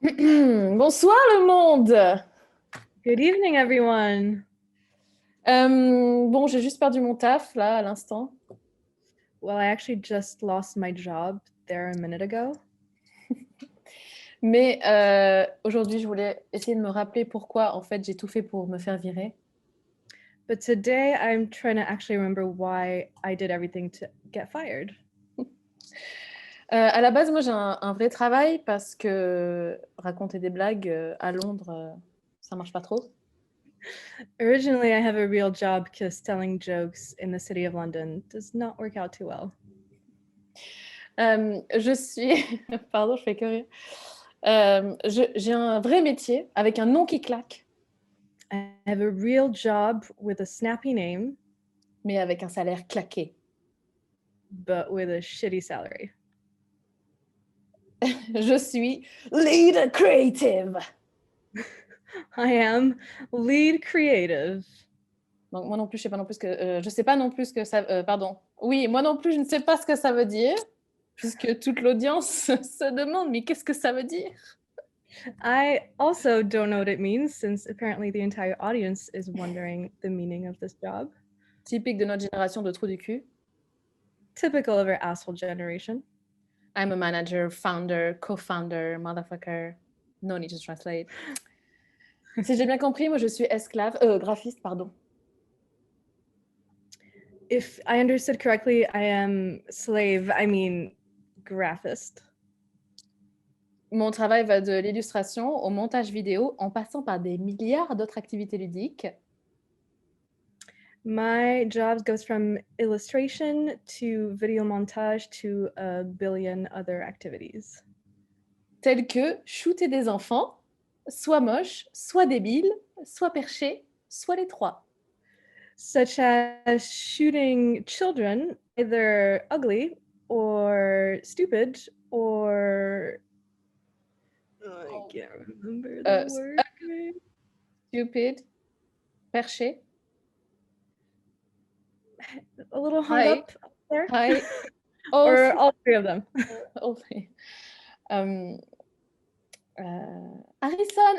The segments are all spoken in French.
Bonsoir le monde. Good evening, everyone. Bon, j'ai juste perdu mon taf là à l'instant. Well, I actually just lost my job there a minute ago. Mais aujourd'hui, je voulais essayer de me rappeler pourquoi en fait j'ai tout fait pour me faire virer. But today I'm trying to actually remember why I did everything to get fired. À la base, moi j'ai un vrai travail parce que raconter des blagues à Londres, ça marche pas trop. Originally, I have a real job because telling jokes in the city of London does not work out too well. Je suis, pardon, je fais que rire. J'ai un vrai métier avec un nom qui claque, I have a real job with a snappy name, mais avec un salaire claqué. but with a shitty salary. Je suis lead creative. I am lead creative. Donc moi non plus, je sais pas non plus je sais pas non plus ce que ça. Pardon. Oui, moi non plus, je ne sais pas ce que ça veut dire, puisque toute l'audience se demande, mais qu'est-ce que ça veut dire? I also don't know what it means since apparently the entire audience is wondering the meaning of this job. Typique de notre génération de trous du cul. Typical of our asshole generation. I'm a manager, founder, co-founder, motherfucker. No need to translate. Si j'ai bien compris, moi je suis graphiste, pardon. If I understood correctly, I am slave, I mean graphist. Mon travail va de l'illustration au montage vidéo en passant par des milliards d'autres activités ludiques. My job goes from illustration to video montage to a billion other activities. Tels que shooter des enfants, soit moche, soit débile, soit perché, soit les trois. Such as shooting children, either ugly or stupid or I can't remember the word. Stupid, perché. A little hung up there. Hi. Or all three of them. Harrison,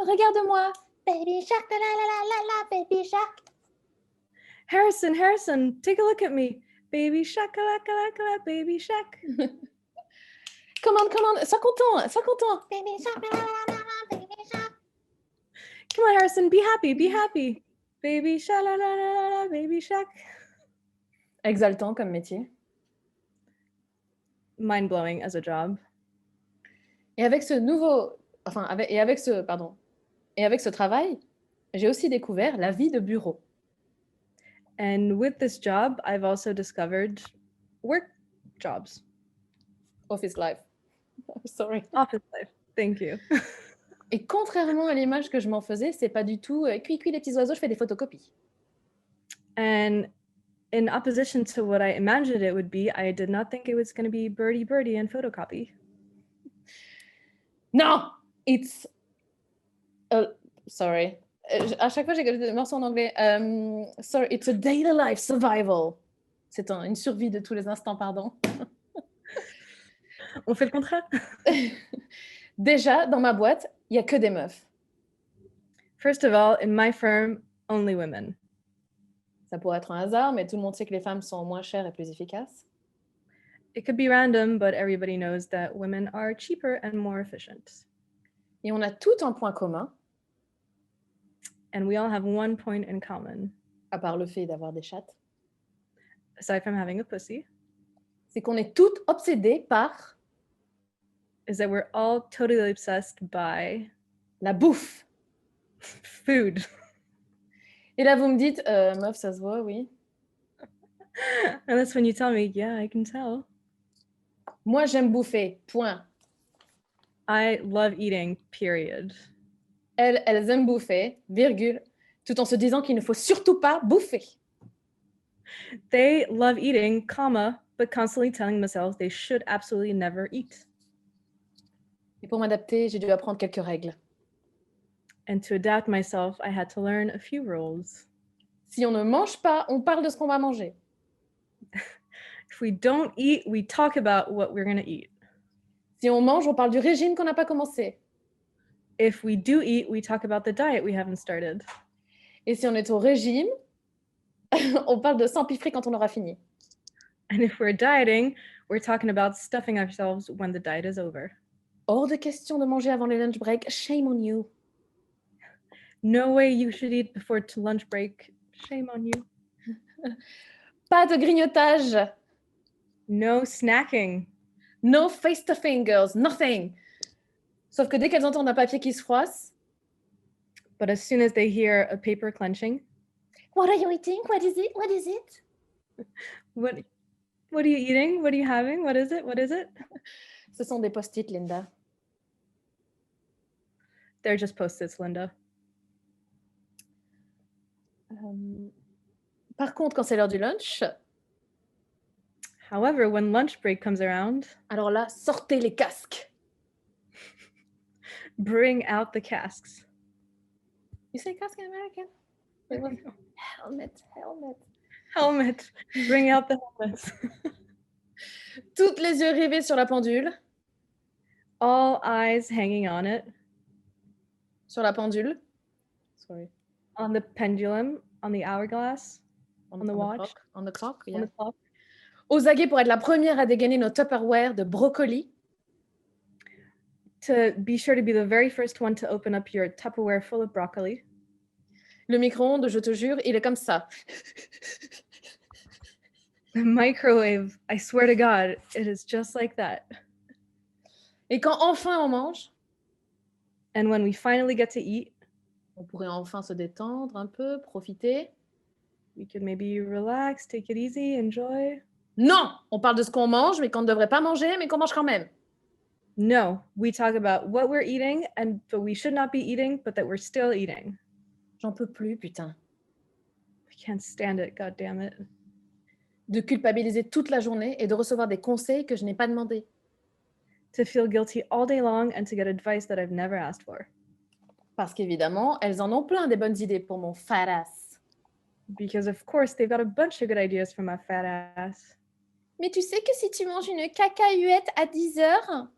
regarde-moi. Baby shark, la la la la la, baby shark. Harrison, take a look at me. Baby shark, baby shark. Commande, sois content. Baby shark, la la la la, baby shark. Come on, Harrison, be happy. Baby shark, la la la la, baby shark. Exaltant comme métier. Mind-blowing as a job. Et avec ce travail, j'ai aussi découvert la vie de bureau. And with this job, I've also discovered work jobs. Office life. Sorry. Office life. Thank you. Et contrairement à l'image que je m'en faisais, c'est pas du tout cuit les petits oiseaux, je fais des photocopies. And in opposition to what I imagined it would be, I did not think it was going to be birdie and photocopy. Non, it's sorry. À chaque fois, j'ai des morceaux en anglais. Sorry, it's a daily life survival. C'est une survie de tous les instants, pardon. On fait le contraire. Déjà, dans ma boîte, il n'y a que des meufs. First of all, in my firm, only women. Ça pourrait être un hasard, mais tout le monde sait que les femmes sont moins chères et plus efficaces. It could be random, but everybody knows that women are cheaper and more efficient. Et on a tout un point commun. And we all have one point in common. À part le fait d'avoir des chattes. Aside from having a pussy. C'est qu'on est toutes obsédées par... Is that we're all totally obsessed by... la bouffe. Food. Et là, vous me dites, meuf, ça se voit, oui. And that's when you tell me, yeah, I can tell. Moi, j'aime bouffer, point. I love eating, period. Elles aiment bouffer, virgule, tout en se disant qu'il ne faut surtout pas bouffer. They love eating, comma, but constantly telling themselves they should absolutely never eat. Et pour m'adapter, j'ai dû apprendre quelques règles. And to adapt myself, I had to learn a few rules. Si on ne mange pas, on parle de ce qu'on va manger. If we don't eat, we talk about what we're going to eat. Si on mange, on parle du régime qu'on n'a pas commencé. If we do eat, we talk about the diet we haven't started. Et si on est au régime, on parle de s'empiffrer quand on aura fini. And if we're dieting, we're talking about stuffing ourselves when the diet is over. Hors de question de manger avant les lunch break. Shame on you. No way you should eat before lunch break. Shame on you. Pas de grignotage. No snacking. No face stuffing, girls. Nothing. Sauf que dès qu'elles entendent un papier qui se froisse. But as soon as they hear a paper clenching. What are you eating? What is it? What is it? What are you eating? What are you having? What is it? What is it? Ce sont des post-it, Linda. They're just post-its, Linda. Par contre, quand c'est l'heure du lunch. However, when lunch break comes around. Alors là, sortez les casques. Bring out the casks. You say cask in American? Helmet. Helmet. Bring out the helmets. Toutes les yeux rivés sur la pendule. All eyes hanging on it. Sur la pendule. Sorry. On the pendulum, on the hourglass, on the watch. On the clock, yeah. On the clock. Aux aguets pour être la première à dégainer nos Tupperware de brocoli. To be sure to be the very first one to open up your Tupperware full of broccoli. Le micro-ondes, je te jure, il est comme ça. The microwave, I swear to God, it is just like that. Et quand enfin on mange, and when we finally get to eat, on pourrait enfin se détendre un peu, profiter. We could maybe relax, take it easy, enjoy. Non, on parle de ce qu'on mange, mais qu'on ne devrait pas manger, mais qu'on mange quand même. No, we talk about what we're eating, but we should not be eating, but that we're still eating. J'en peux plus, putain. I can't stand it, God damn it. De culpabiliser toute la journée et de recevoir des conseils que je n'ai pas demandés. To feel guilty all day long and to get advice that I've never asked for. Parce qu'évidemment, elles en ont plein des bonnes idées pour mon fat ass. Because of course, they've got a bunch of good ideas for my fat ass. Mais tu sais que si tu manges une cacahuète à 10 heures...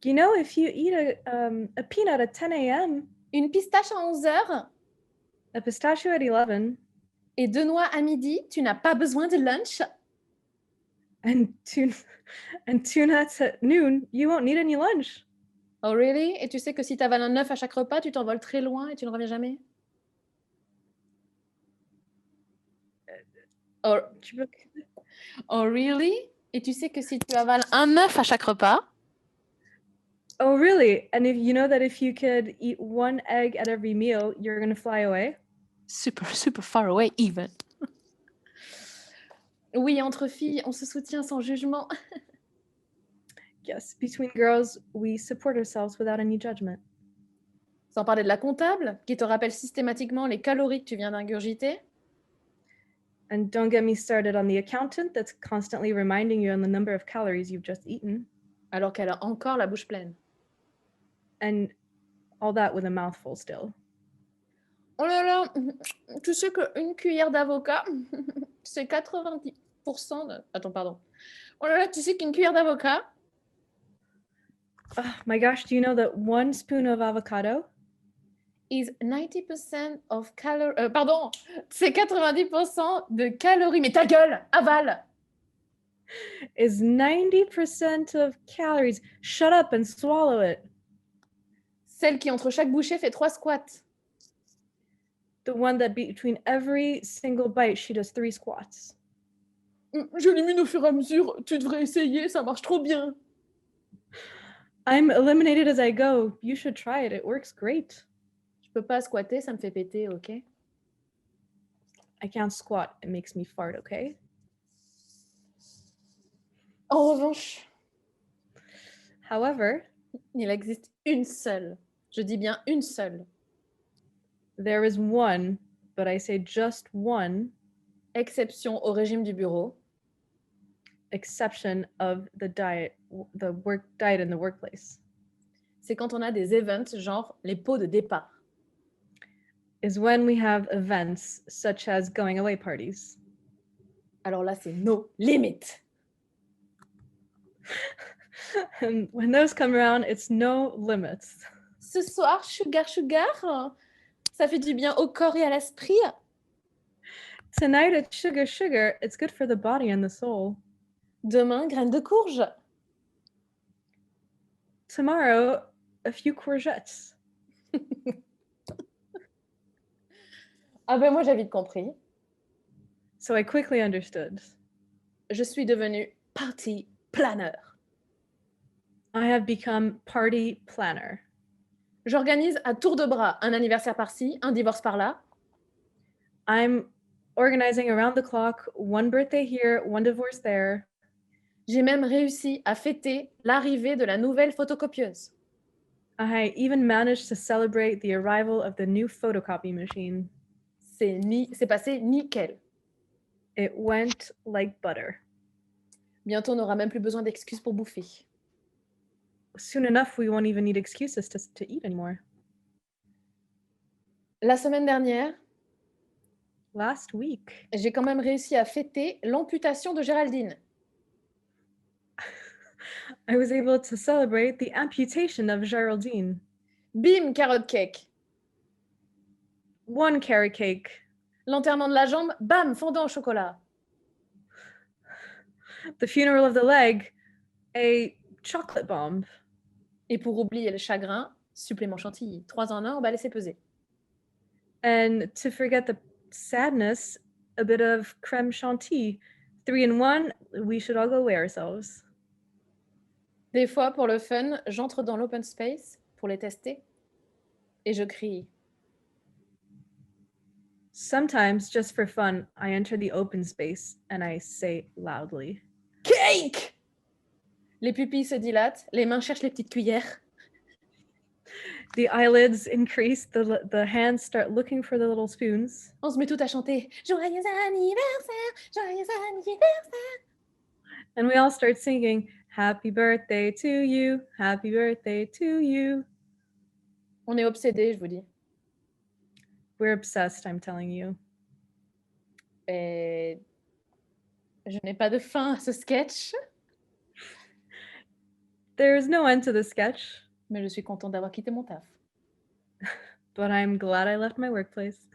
You know, if you eat a peanut at 10 a.m. Une pistache à 11 heures... A pistachio at 11... Et 2 noix à midi, tu n'as pas besoin de lunch. And two nuts at noon, you won't need any lunch. Oh really? Et tu sais que si tu avales un œuf à chaque repas, tu t'envoles très loin et tu ne reviens jamais? Oh really? Et tu sais que si tu avales un œuf à chaque repas... Oh really? And if you know that if you could eat one egg at every meal, you're going to fly away? Super, super far away even. Oui, entre filles, on se soutient sans jugement. Yes, between girls, we support ourselves without any judgment. Sans parler de la comptable, qui te rappelle systématiquement les calories que tu viens d'ingurgiter. And don't get me started on the accountant that's constantly reminding you on the number of calories you've just eaten. Alors qu'elle a encore la bouche pleine. And all that with a mouthful still. Oh là là, tu sais qu'une cuillère d'avocat, c'est 90% de... Attends, pardon. Oh là là, tu sais qu'une cuillère d'avocat... Oh my gosh, do you know that 1 spoon of avocado is 90% of calories... pardon, c'est 90% de calories. Mais ta gueule, avale! Is 90% of calories. Shut up and swallow it. Celle qui, entre chaque bouchée, fait 3 squats. The one that between every single bite, she does 3 squats. J'élimine au fur et à mesure. Tu devrais essayer, ça marche trop bien. I'm eliminated as I go. You should try it. It works great. Je peux pas squatter, ça me fait péter, ok? I can't squat. It makes me fart, okay? En revanche, however, il existe une seule. Je dis bien une seule. There is one, but I say just one, exception au régime du bureau. Exception of the diet in the workplace. C'est quand on a des events genre les pots de départ. Is when we have events such as going away parties. Alors là, c'est no limit. And when those come around, it's no limits. Ce soir, sugar, sugar, ça fait du bien au corps et à l'esprit. Tonight it's sugar, sugar. It's good for the body and the soul. Demain, graines de courge. Tomorrow, a few courgettes. Ah ben moi, j'ai vite compris. So I quickly understood. Je suis devenue party planner. I have become party planner. J'organise à tour de bras un anniversaire par-ci, un divorce par-là. I'm organizing around the clock, one birthday here, one divorce there. J'ai même réussi à fêter l'arrivée de la nouvelle photocopieuse. I even managed to celebrate the arrival of the new photocopy machine. C'est passé nickel. It went like butter. Bientôt, on n'aura même plus besoin d'excuses pour bouffer. Soon enough, we won't even need excuses to eat anymore. La semaine dernière, Last week, j'ai quand même réussi à fêter l'amputation de Géraldine. I was able to celebrate the amputation of Geraldine. Bim, carotte cake. One carrot cake. L'enterrement de la jambe, bam, fondant au chocolat. The funeral of the leg, a chocolate bomb. Et pour oublier le chagrin, supplément chantilly. 3 en 1, on va laisser peser. And to forget the sadness, a bit of creme chantilly. 3 in 1, we should all go weigh ourselves. Des fois, pour le fun, j'entre dans l'open space pour les tester et je crie. Sometimes, just for fun, I enter the open space and I say loudly, Cake! Les pupilles se dilatent, les mains cherchent les petites cuillères. the eyelids increase, the hands start looking for the little spoons. On se met tout à chanter. Joyeux anniversaire, joyeux anniversaire. And we all start singing, Happy birthday to you, happy birthday to you. On est obsédés, je vous dis. We're obsessed, I'm telling you. Et je n'ai pas de fin à ce sketch, There's no end to the sketch, mais je suis contente d'avoir quitté mon taf. but I'm glad I left my workplace.